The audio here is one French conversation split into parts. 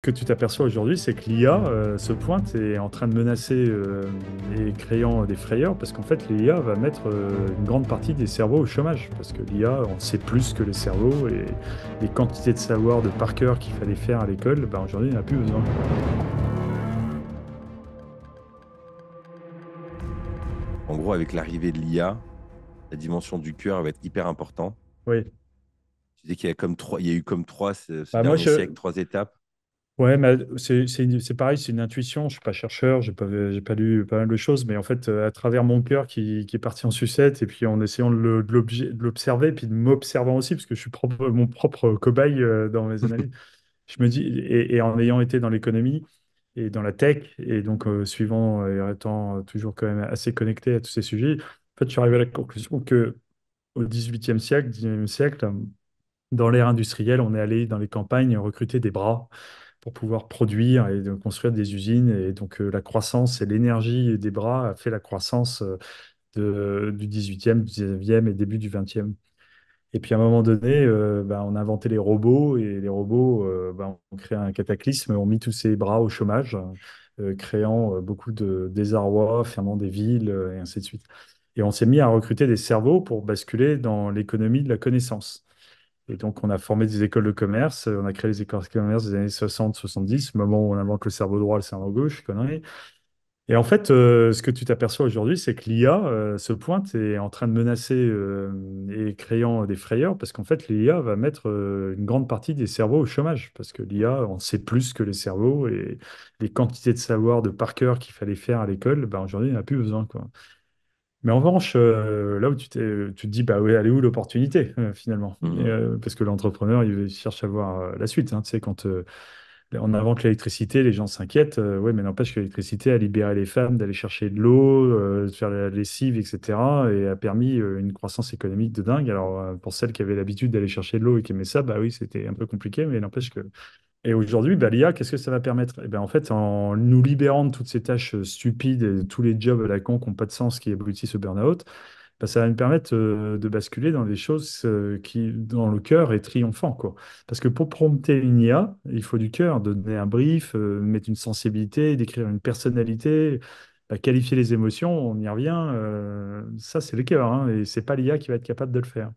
Que tu t'aperçois aujourd'hui, c'est que l'IA se pointe et est en train de menacer et créant des frayeurs, parce qu'en fait, l'IA va mettre une grande partie des cerveaux au chômage, parce que l'IA, on sait plus que les cerveaux, et les quantités de savoir de par cœur qu'il fallait faire à l'école, ben, aujourd'hui, il n'y en a plus besoin. En gros, avec l'arrivée de l'IA, la dimension du cœur va être hyper importante. Oui. Tu dis qu'il y a comme trois, il y a eu comme trois ce Bah, moi, dernier siècle, trois étapes. ouais, mais c'est pareil, c'est une intuition. Je ne suis pas chercheur, j'ai pas lu pas mal de choses, mais en fait, à travers mon cœur qui est parti en sucette, et puis en essayant de l'observer, puis de m'observant aussi, parce que je suis mon propre cobaye dans mes analyses, je me dis, et en ayant été dans l'économie et dans la tech, et donc suivant et étant toujours quand même assez connecté à tous ces sujets, en fait, je suis arrivé à la conclusion que au XVIIIe siècle, XIXe siècle, dans l'ère industrielle, on est allé dans les campagnes recruter des bras pour pouvoir produire et de construire des usines. Et donc, la croissance et l'énergie des bras a fait la croissance du 18e, du 19e et début du 20e. Et puis, à un moment donné, ben, on a inventé les robots, et les robots ben, ont créé un cataclysme, ont mis tous ces bras au chômage, créant beaucoup de désarroi, fermant des villes, et ainsi de suite. Et on s'est mis à recruter des cerveaux pour basculer dans l'économie de la connaissance. Et donc, on a formé des écoles de commerce, on a créé les écoles de commerce des années 60-70, au moment où on invente le cerveau droit, le cerveau gauche, connerie. Et en fait, ce que tu t'aperçois aujourd'hui, c'est que l'IA se pointe et est en train de menacer et créant des frayeurs, parce qu'en fait, l'IA va mettre une grande partie des cerveaux au chômage, parce que l'IA, on sait plus que les cerveaux, et les quantités de savoir de par cœur qu'il fallait faire à l'école, ben, aujourd'hui, il n'y en a plus besoin, quoi. Mais en revanche, là où tu te dis, bah ouais, elle est où l'opportunité finalement? Mhm. Parce que l'entrepreneur, il cherche à voir la suite, hein. Tu sais, quand on invente l'électricité, les gens s'inquiètent. Ouais, mais n'empêche que l'électricité a libéré les femmes d'aller chercher de l'eau, de faire la lessive, etc. Et a permis une croissance économique de dingue. Alors, pour celles qui avaient l'habitude d'aller chercher de l'eau et qui aimaient ça, bah oui, c'était un peu compliqué, mais n'empêche que et aujourd'hui, bah, l'IA, qu'est-ce que ça va permettre? Eh ben, en fait, en nous libérant de toutes ces tâches stupides et de tous les jobs à la con qui n'ont pas de sens, qui aboutissent au burn-out, bah, ça va nous permettre de basculer dans des choses qui, dans le cœur, est triomphant, quoi. Parce que pour prompter une IA, il faut du cœur, de donner un brief, mettre une sensibilité, décrire une personnalité, bah, qualifier les émotions, on y revient. Ça, c'est le cœur, hein, et c'est pas l'IA qui va être capable de le faire.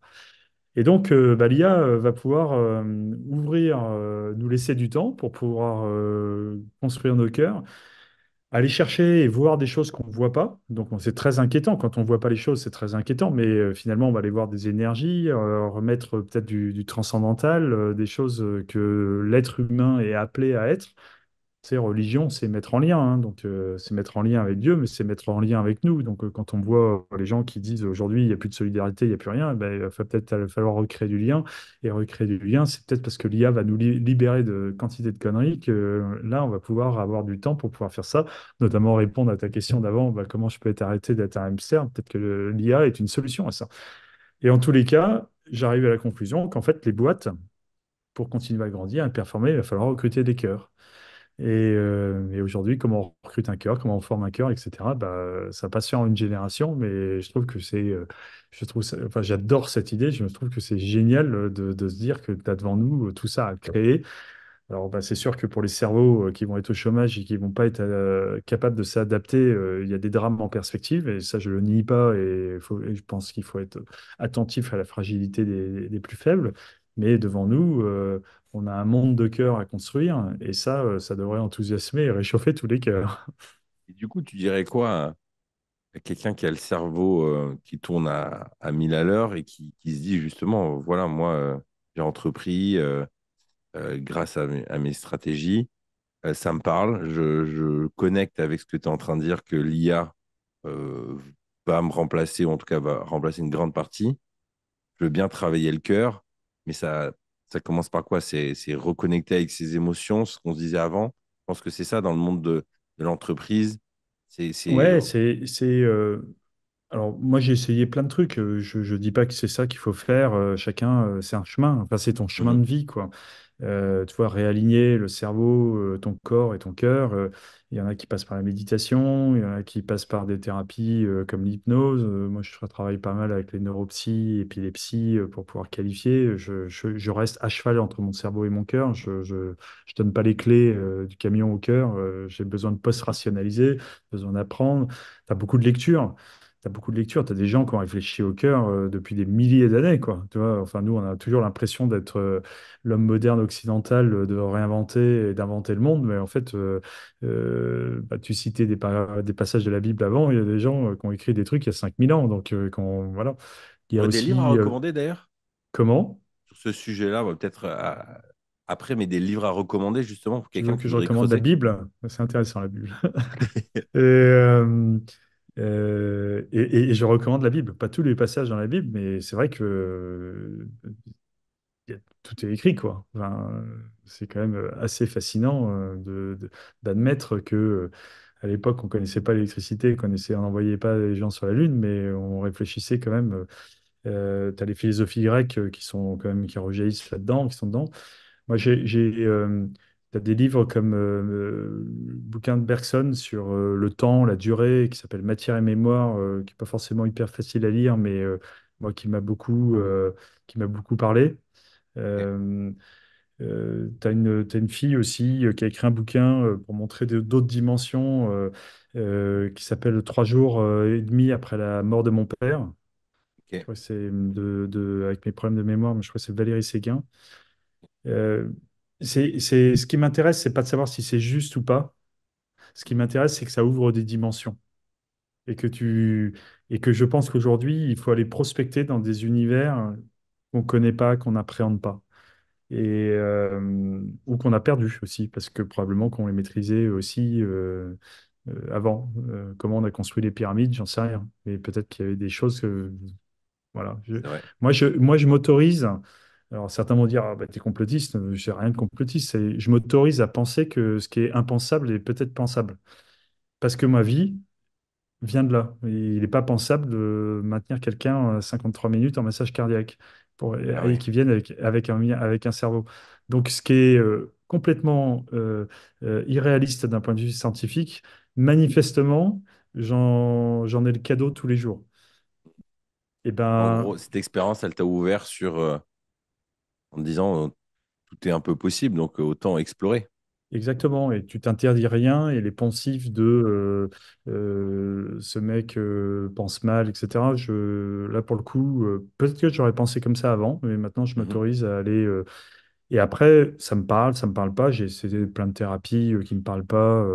Et donc, bah, l'IA va pouvoir nous laisser du temps pour pouvoir construire nos cœurs, aller chercher et voir des choses qu'on ne voit pas. Donc, c'est très inquiétant. Quand on ne voit pas les choses, c'est très inquiétant. Mais finalement, on va aller voir des énergies, remettre peut-être du transcendantal, des choses que l'être humain est appelé à être. Tu sais, religion, c'est mettre en lien, hein. Donc, c'est mettre en lien avec Dieu, mais c'est mettre en lien avec nous. Donc, quand on voit les gens qui disent aujourd'hui, il n'y a plus de solidarité, il n'y a plus rien, ben, il va peut-être falloir recréer du lien. Et recréer du lien, c'est peut-être parce que l'IA va nous libérer de quantité de conneries que là, on va pouvoir avoir du temps pour pouvoir faire ça, notamment répondre à ta question d'avant, bah, comment je peux être arrêté d'être un hamster. Peut-être que l'IA est une solution à ça. Et en tous les cas, j'arrive à la conclusion qu'en fait, les boîtes, pour continuer à grandir et performer, il va falloir recruter des cœurs. Et aujourd'hui, comment on recrute un cœur, comment on forme un cœur, etc. Bah, ça passe sur une génération, mais je trouve que enfin, j'adore cette idée. Je me trouve que c'est génial de se dire que tu as devant nous tout ça à créer. Alors, bah, c'est sûr que pour les cerveaux qui vont être au chômage et qui vont pas être capables de s'adapter, il y a des drames en perspective, et ça, je le nie pas. Et je pense qu'il faut être attentif à la fragilité des plus faibles. Mais devant nous, on a un monde de cœur à construire, et ça devrait enthousiasmer et réchauffer tous les cœurs. Et du coup, tu dirais quoi à quelqu'un qui a le cerveau qui tourne à 1000 à l'heure et qui se dit justement, voilà, moi, j'ai entrepris grâce à mes stratégies, ça me parle, je connecte avec ce que tu es en train de dire, que l'IA euh, va me remplacer, ou en tout cas va remplacer une grande partie. Je veux bien travailler le cœur, mais ça commence par quoi? C'est reconnecter avec ses émotions, ce qu'on se disait avant. Je pense que c'est ça dans le monde de l'entreprise. C'est Ouais, alors, moi, j'ai essayé plein de trucs. Je dis pas que c'est ça qu'il faut faire. Chacun, c'est un chemin. Enfin, c'est ton chemin Mhm. de vie, quoi. tu vois, réaligner le cerveau, ton corps et ton cœur. Il y en a qui passent par la méditation, il y en a qui passent par des thérapies comme l'hypnose. Moi, je travaille pas mal avec les neuropsies et puis les psys pour pouvoir qualifier. Je reste à cheval entre mon cerveau et mon cœur. Je donne pas les clés du camion au cœur. J'ai besoin de post-rationaliser, besoin d'apprendre. Tu as beaucoup de lectures. T'as beaucoup de lectures, tu as des gens qui ont réfléchi au cœur depuis des milliers d'années, quoi. Tu vois, enfin, nous, on a toujours l'impression d'être l'homme moderne occidental, de réinventer et d'inventer le monde, mais en fait, bah, tu citais des passages de la Bible avant, il y a des gens qui ont écrit des trucs il y a 5000 ans, donc voilà. Il y a Tu aurais des livres à aussi, recommander d'ailleurs comment? sur ce sujet-là, peut-être après, mais des livres à recommander justement pour Tu veux quelqu'un que qui je voudrait recommande la creuser. Bible? C'est intéressant, la Bible. Et je recommande la Bible, pas tous les passages dans la Bible, mais c'est vrai que tout est écrit, quoi. Enfin, c'est quand même assez fascinant d'admettre que à l'époque, on connaissait pas l'électricité, on n'envoyait pas les gens sur la Lune, mais on réfléchissait quand même. Tu as les philosophies grecques qui sont quand même qui rejaillissent là-dedans, qui sont dedans. Moi, t'as des livres comme le bouquin de Bergson sur le temps, la durée, qui s'appelle Matière et mémoire, qui n'est pas forcément hyper facile à lire, mais moi, qui m'a beaucoup parlé. Ok. Euh, t'as une fille aussi qui a écrit un bouquin pour montrer d'autres dimensions qui s'appelle Trois jours et demi après la mort de mon père. Je Ok. crois que c'est avec mes problèmes de mémoire, mais je crois que c'est Valérie Séguin. Euh, ce qui m'intéresse, c'est pas de savoir si c'est juste ou pas. Ce qui m'intéresse, c'est que ça ouvre des dimensions et et que je pense qu'aujourd'hui, il faut aller prospecter dans des univers qu'on connaît pas, qu'on n'appréhende pas ou qu'on a perdu aussi, parce que probablement qu'on les maîtrisait aussi avant. Comment on a construit les pyramides, j'en sais rien. Mais peut-être qu'il y avait des choses que, voilà. C'est vrai. Moi, je m'autorise. Alors, certains vont dire, ah, bah, t'es complotiste. Je n'ai rien de complotiste. Je m'autorise à penser que ce qui est impensable est peut-être pensable. Parce que ma vie, vient de là. Il n'est pas pensable de maintenir quelqu'un 53 minutes en massage cardiaque Ah et ouais. qui vienne avec un cerveau. Donc, ce qui est complètement irréaliste d'un point de vue scientifique, manifestement, j'en ai le cadeau tous les jours. Et En ben, gros, cette expérience, elle t'a ouvert sur en te disant tout est un peu possible, donc autant explorer. exactement, et tu t'interdis rien, et les poncifs de ce mec pense mal, etc. Là, pour le coup, peut-être que j'aurais pensé comme ça avant, mais maintenant je Mhm. m'autorise à aller. Et après, ça me parle pas. J'ai essayé plein de thérapies qui me parlent pas,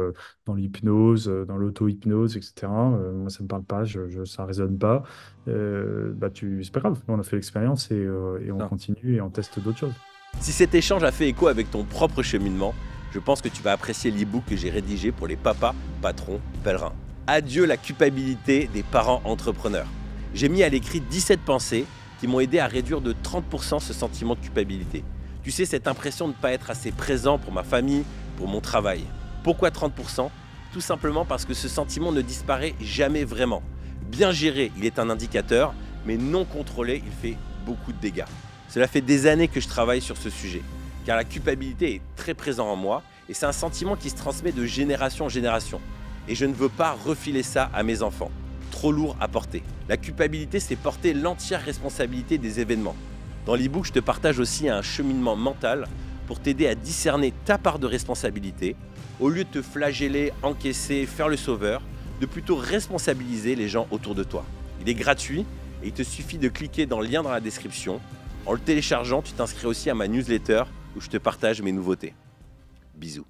dans l'hypnose, dans l'auto-hypnose, etc. Moi, ça me parle pas, ça résonne pas. C'est pas grave, on a fait l'expérience et on Ça. continue et on teste d'autres choses. Si cet échange a fait écho avec ton propre cheminement, je pense que tu vas apprécier l'e-book que j'ai rédigé pour les papas, patrons, pèlerins. Adieu la culpabilité des parents entrepreneurs. J'ai mis à l'écrit 17 pensées qui m'ont aidé à réduire de 30% ce sentiment de culpabilité. Tu sais, cette impression de ne pas être assez présent pour ma famille, pour mon travail. Pourquoi 30%? Tout simplement parce que ce sentiment ne disparaît jamais vraiment. Bien géré, il est un indicateur, mais non contrôlé, il fait beaucoup de dégâts. Cela fait des années que je travaille sur ce sujet, car la culpabilité est très présente en moi et c'est un sentiment qui se transmet de génération en génération. Et je ne veux pas refiler ça à mes enfants. Trop lourd à porter. La culpabilité, c'est porter l'entière responsabilité des événements. Dans l'e-book, je te partage aussi un cheminement mental pour t'aider à discerner ta part de responsabilité, au lieu de te flageller, encaisser, faire le sauveur, de plutôt responsabiliser les gens autour de toi. Il est gratuit et il te suffit de cliquer dans le lien dans la description. En le téléchargeant, tu t'inscris aussi à ma newsletter où je te partage mes nouveautés. Bisous.